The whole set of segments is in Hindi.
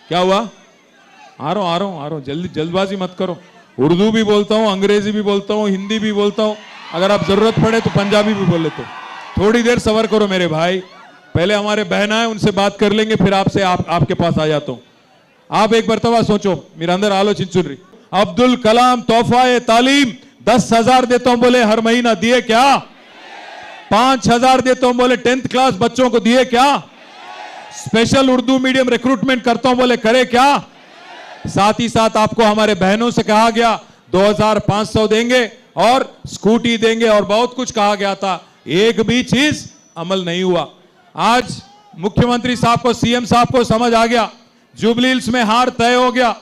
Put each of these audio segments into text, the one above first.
क्या हुआ? आ रहा हूं, जल्दी जल्दबाजी मत करो। उर्दू भी बोलता हूं, अंग्रेजी भी बोलता हूं, हिंदी भी बोलता हूं, अगर आप जरूरत पड़े तो पंजाबी भी बोल लेते हो। थोड़ी देर सबर करो मेरे भाई, पहले हमारे बहन आए उनसे बात कर लेंगे, फिर आपसे आपके पास आ जाता हूं। आप एक मरतबा सोचो, मेरे अंदर आलोचिंचुर्री। अब्दुल कलाम तोहफा ए तालीम 10,000 देता हूं बोले हर महीना, दिए क्या? 5,000 देता हूं बोले 10th क्लास बच्चों को, दिए क्या? स्पेशल उर्दू मीडियम रिक्रूटमेंट करता हूं बोले, करे क्या? साथ ही साथ आपको हमारे बहनों से कहा गया 2,500 देंगे और स्कूटी देंगे और बहुत कुछ कहा गया था, एक भी चीज अमल नहीं हुआ। आज मुख्यमंत्री साहब को, सीएम साहब को समझ आ गया, जुबली हिल्स में हार तय हो गया।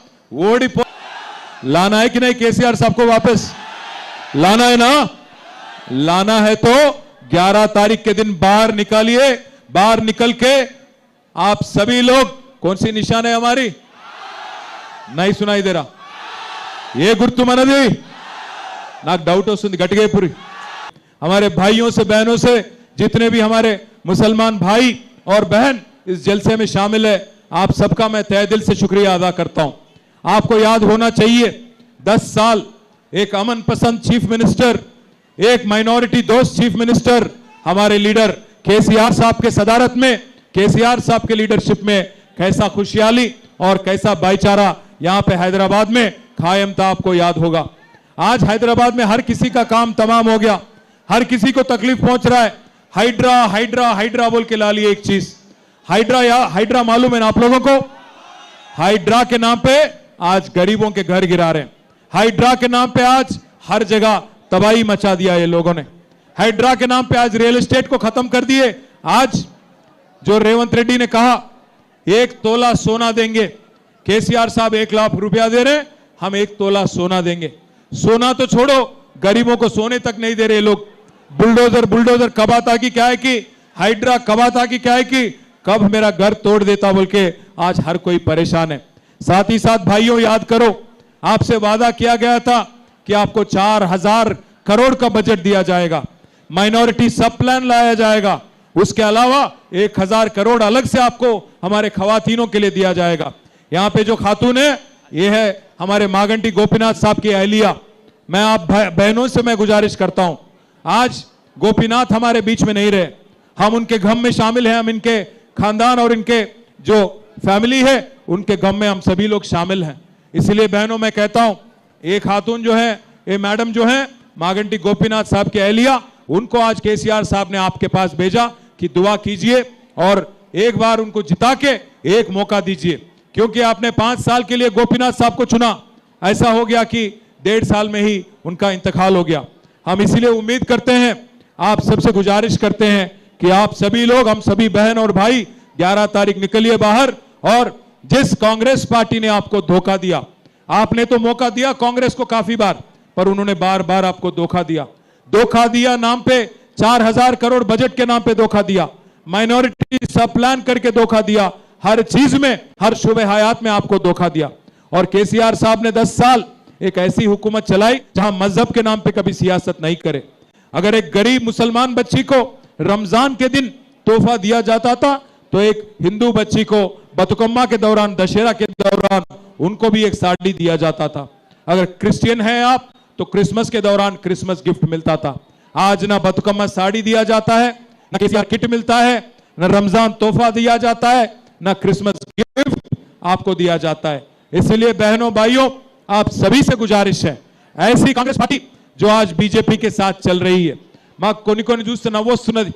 लाना है कि नहीं केसीआर साहब को वापस? लाना है ना? लाना है तो 11 तारीख के दिन बाहर निकालिए। बाहर निकल के आप सभी लोग, कौन सी निशान है हमारी? नहीं सुनाई दे रहा, ये गुर्तु मनदी नाक डाउट वस्तुंदी गट्टिगे पूरी। हमारे भाइयों से, बहनों से, जितने भी हमारे मुसलमान भाई और बहन इस जलसे में शामिल है, आप सबका मैं तहे दिल से शुक्रिया अदा करता हूं। आपको याद होना चाहिए 10 साल एक अमन पसंद चीफ मिनिस्टर, एक माइनॉरिटी दोस्त चीफ मिनिस्टर, हमारे लीडर केसीआर साहब के सदारत में, केसीआर साहब के लीडरशिप में कैसा खुशहाली और कैसा भाईचारा यहां पे हैदराबाद में कायम था, आपको याद होगा। आज हैदराबाद में हर किसी का काम तमाम हो गया, हर किसी को तकलीफ पहुंच रहा है। हाइड्रा हाइड्रा हाइड्रा बोल के ला लिए एक चीज, हाइड्रा। या हाइड्रा मालूम है ना आप लोगों को? हाइड्रा के नाम पे आज गरीबों के घर गिरा रहे हैं, हाइड्रा के नाम पे आज हर जगह तबाही मचा दिया ये लोगों ने, हाइड्रा के नाम पे आज रियल एस्टेट को खत्म कर दिए। आज जो रेवंत रेड्डी ने कहा 1 तोला सोना देंगे, केसीआर साहब 1 लाख रुपया दे रहे, हम 1 तोला सोना देंगे। सोना तो छोड़ो, गरीबों को सोने तक नहीं दे रहे लोग। बुलडोजर कब आता कि क्या है कि हाइड्रा कब आता कि क्या है कि कब मेरा घर तोड़ देता बोल के आज हर कोई परेशान है। साथ ही साथ भाइयों याद करो, आपसे वादा किया गया था कि आपको 4,000 करोड़ का बजट दिया जाएगा, माइनॉरिटी सब प्लान लाया जाएगा, उसके अलावा 1,000 करोड़ अलग से आपको हमारे खवातीनों के लिए दिया जाएगा। यहां पे जो खातून है ये है हमारे मागंटी गोपीनाथ साहब की अहलिया। मैं आप बहनों से मैं गुजारिश करता हूं, आज गोपीनाथ हमारे बीच में नहीं रहे, हम उनके गम में शामिल हैं, हम इनके खानदान और इनके जो फैमिली है उनके गम में हम सभी लोग शामिल हैं। इसलिए बहनों मैं कहता हूं, एक खातून जो है, ये मैडम जो है मागंटी गोपीनाथ साहब की अहलिया, उनको आज केसीआर साहब ने आपके पास भेजा कि दुआ कीजिए और एक बार उनको जिता के एक मौका दीजिए, क्योंकि आपने 5 साल के लिए गोपीनाथ साहब को चुना, ऐसा हो गया कि 1.5 साल में ही उनका इंतकाल हो गया। हम इसीलिए उम्मीद करते हैं, आप सबसे गुजारिश करते हैं कि आप सभी लोग, हम सभी बहन और भाई 11 तारीख निकलिए बाहर। और जिस कांग्रेस पार्टी ने आपको धोखा दिया, आपने तो मौका दिया कांग्रेस को काफी बार, पर उन्होंने बार बार आपको धोखा दिया नाम पे 4,000 करोड़ बजट के नाम पे धोखा दिया, माइनॉरिटी सब प्लान करके धोखा दिया, हर चीज में, हर शुबे हयात में आपको धोखा दिया। और केसीआर साहब ने 10 साल एक ऐसी हुकूमत चलाई जहां मजहब के नाम पे कभी सियासत नहीं करे। अगर एक गरीब मुसलमान बच्ची को रमजान के दिन तोहफा दिया जाता था, तो एक हिंदू बच्ची को बतुकम्मा के दौरान, दशहरा के दौरान उनको भी एक साड़ी दिया जाता था। अगर क्रिश्चियन है आप, तो क्रिसमस के दौरान क्रिसमस गिफ्ट मिलता था। आज ना बतुकम्मा साड़ी दिया जाता है, ना केसीआर किट मिलता है, ना रमजान तोहफा दिया जाता है, ना क्रिसमस गिफ्ट आपको दिया जाता है। इसलिए बहनों भाइयों, आप सभी से गुजारिश है, ऐसी कांग्रेस पार्टी जो आज बीजेपी के साथ चल रही है, मां कोनी कोनी చూస్తున్న వస్తున్నది